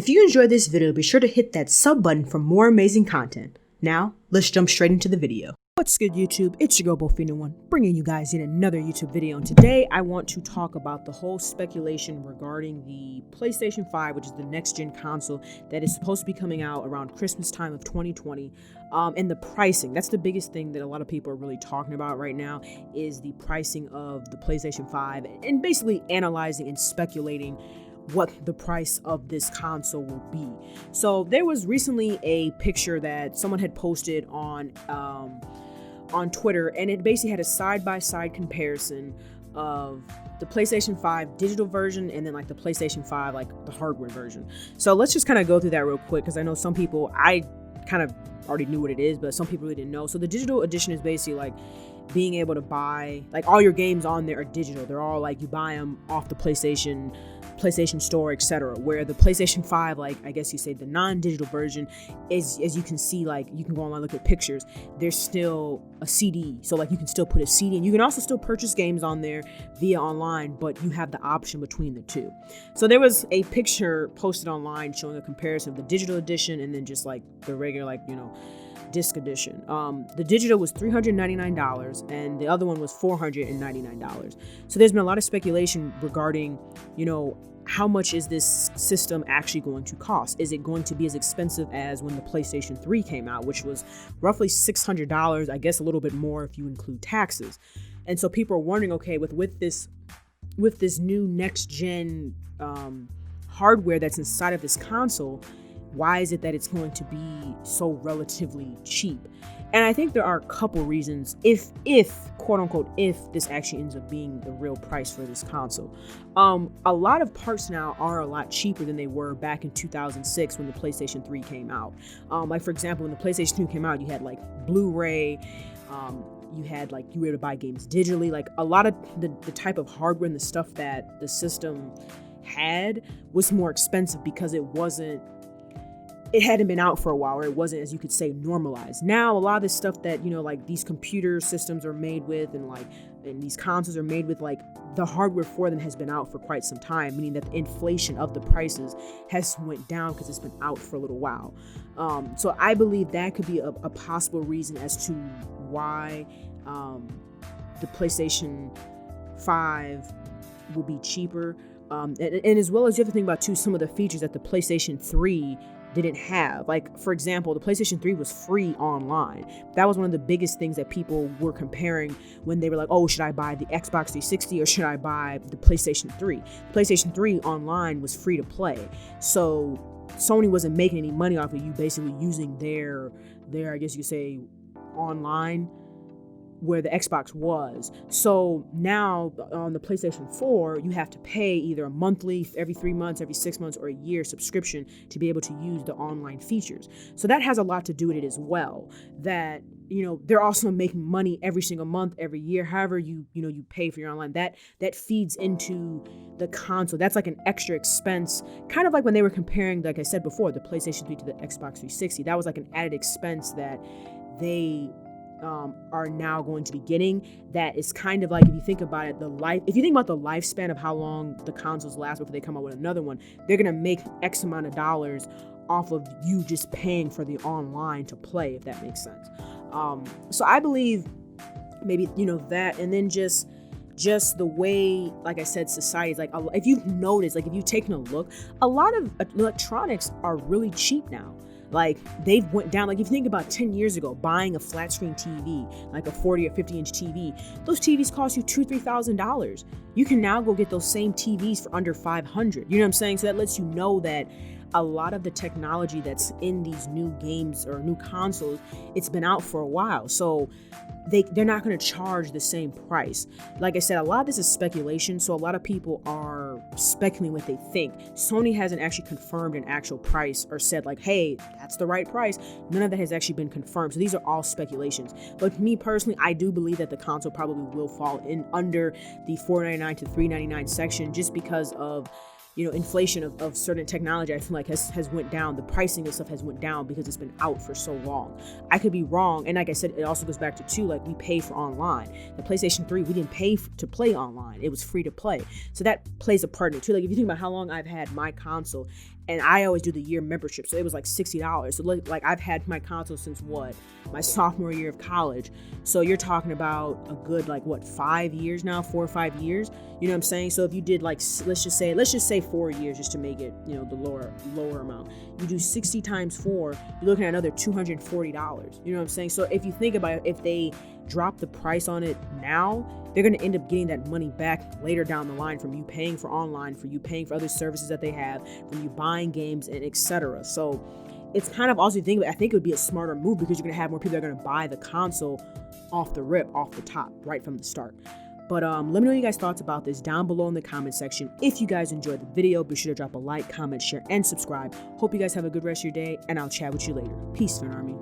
If you enjoyed this video, be sure to hit that sub button for more amazing content. Now, let's jump straight into the video. What's good, YouTube? It's your girl Bofina1, bringing you guys in another YouTube video. And today I want to talk about the whole speculation regarding the PlayStation 5, which is the next-gen console that is supposed to be coming out around Christmas time of 2020. And the pricing. That's the biggest thing that a lot of people are really talking about right now, is the pricing of the PlayStation 5 and basically analyzing and speculating what the price of this console will be. So there was recently a picture that someone had posted on Twitter, and it basically had a side-by-side comparison of the PlayStation 5 digital version and then like the PlayStation 5 like the hardware version. So let's just kind of go through that real quick, because I know some people, I kind of already knew what it is, but some people really didn't know. So the digital edition is basically like being able to buy, like, all your games on there are digital. They're all like, you buy them off the PlayStation Store, etc. Where the PlayStation 5, like, I guess you say the non-digital version is, as you can see, like, you can go online and look at pictures, there's still a CD. So like, you can still put a CD, and you can also still purchase games on there via online, but you have the option between the two. So there was a picture posted online showing a comparison of the digital edition and then just like the regular, like, you know, disc edition. The digital was $399 and the other one was $499. So there's been a lot of speculation regarding, you know, how much is this system actually going to cost? Is it going to be as expensive as when the PlayStation 3 came out, which was roughly $600, I guess a little bit more if you include taxes. And so people are wondering, okay, with this new next gen hardware that's inside of this console, why is it that it's going to be so relatively cheap? And I think there are a couple reasons if quote unquote, if this actually ends up being the real price for this console. A lot of parts now are a lot cheaper than they were back in 2006 when the PlayStation 3 came out. Like, for example, when the PlayStation 2 came out, you had like Blu-ray, you had like, you were able to buy games digitally. Like, a lot of the type of hardware and the stuff that the system had was more expensive because it hadn't been out for a while, or it wasn't, as you could say, normalized. Now, a lot of this stuff that, you know, like these computer systems are made with, and these consoles are made with, like, the hardware for them has been out for quite some time, meaning that the inflation of the prices has went down because it's been out for a little while. So I believe that could be a possible reason as to why the PlayStation 5 will be cheaper. And as well as, you have to think about too, some of the features that the PlayStation 3 didn't have. Like, for example, the PlayStation 3 was free online. That was one of the biggest things that people were comparing when they were like, oh, should I buy the Xbox 360 or should I buy the PlayStation 3? The PlayStation 3 online was free to play. So Sony wasn't making any money off of you basically using their I guess you could say, online, where the Xbox was. So now on the PlayStation 4, you have to pay either a monthly, every 3 months, every 6 months, or a year subscription to be able to use the online features. So that has a lot to do with it as well. That, you know, they're also making money every single month, every year, however you pay for your online. That feeds into the console. That's like an extra expense, kind of like when they were comparing, like I said before, the PlayStation 3 to the Xbox 360. That was like an added expense that they are now going to be getting. That is kind of like, if you think about it, if you think about the lifespan of how long the consoles last before they come out with another one, they're gonna make X amount of dollars off of you just paying for the online to play, if that makes sense. So I believe maybe, you know, that, and then just the way, like I said, society is like, if you've noticed, like if you've taken a look, a lot of electronics are really cheap now. Like, they've went down. Like, if you think about 10 years ago, buying a flat screen TV, like a 40 or 50 inch TV, those TVs cost you $2,000, $3,000. You can now go get those same TVs for under $500. You know what I'm saying? So that lets you know that a lot of the technology that's in these new games or new consoles, it's been out for a while. So they're not going to charge the same price. Like I said, a lot of this is speculation. So a lot of people are speculating what they think. Sony hasn't actually confirmed an actual price or said like, hey, that's the right price. None of that has actually been confirmed. So these are all speculations. But me personally, I do believe that the console probably will fall in under the $499 to $399 section, just because of, you know, inflation of certain technology. I feel like has went down. The pricing of stuff has went down because it's been out for so long. I could be wrong. And like I said, it also goes back to too, like, we pay for online. The PlayStation 3, we didn't pay to play online. It was free to play. So that plays a part in it too. Like, if you think about how long I've had my console, And I always do the year membership, so it was like $60. So like I've had my console since my sophomore year of college. So you're talking about a good 5 years now, 4 or 5 years. You know what I'm saying? So if you did let's just say 4 years, just to make it the lower amount. You do 60 times 4, you're looking at another $240. You know what I'm saying? So if you think about it, if they drop the price on it now, they're going to end up getting that money back later down the line from you paying for online, for you paying for other services that they have, from you buying games, and etc. So it's kind of also I think it would be a smarter move, because you're going to have more people that are going to buy the console off the top, right from the start. But let me know your guys' thoughts about this down below in the comment section. If you guys enjoyed the video, be sure to drop a like, comment, share, and subscribe. Hope you guys have a good rest of your day, and I'll chat with you later. Peace, Fan Army.